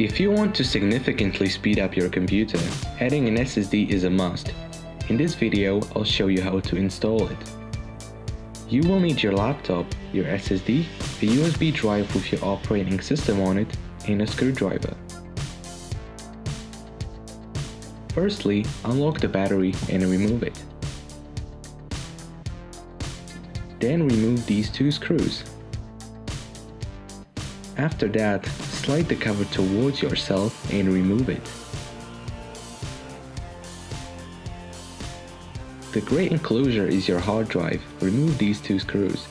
If you want to significantly speed up your computer, adding an SSD is a must. In this video, I'll show you how to install it. You will need your laptop, your SSD, a USB drive with your operating system on it, and a screwdriver. Firstly, unlock the battery and remove it. Then remove these two screws. After that, slide the cover towards yourself and remove it. The gray enclosure is your hard drive. Remove these two screws.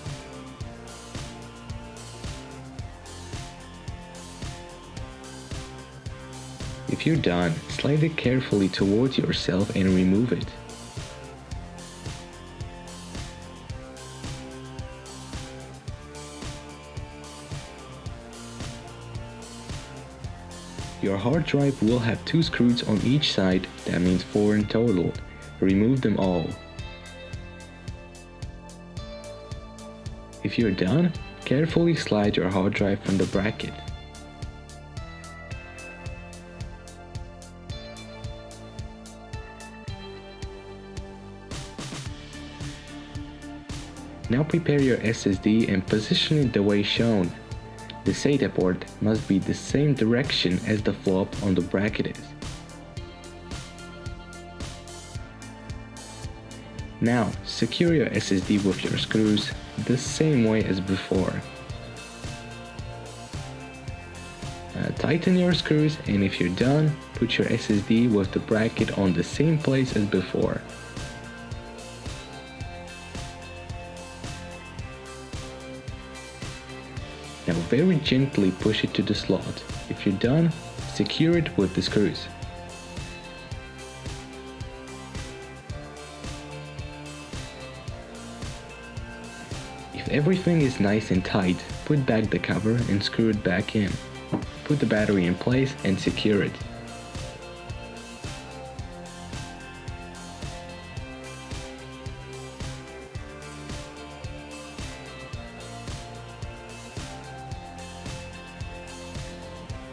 If you're done, slide it carefully towards yourself and remove it. Your hard drive will have two screws on each side, that means 4 in total. Remove them all. If you're done, carefully slide your hard drive from the bracket. Now prepare your SSD and position it the way shown. The SATA port must be the same direction as the flop on the bracket is. Now, secure your SSD with your screws the same way as before. Tighten your screws, and if you're done, put your SSD with the bracket on the same place as before. Now very gently push it to the slot. If you're done, secure it with the screws. If everything is nice and tight, put back the cover and screw it back in. Put the battery in place and secure it.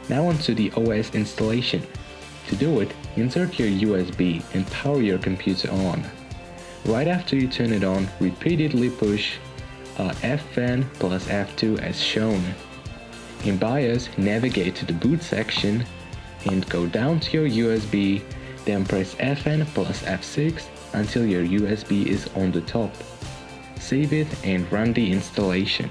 Now onto the OS installation. To do it, insert your USB and power your computer on. Right after you turn it on, repeatedly push Fn plus F2 as shown. In BIOS, navigate to the boot section and go down to your USB, then press Fn plus F6 until your USB is on the top. Save it and run the installation.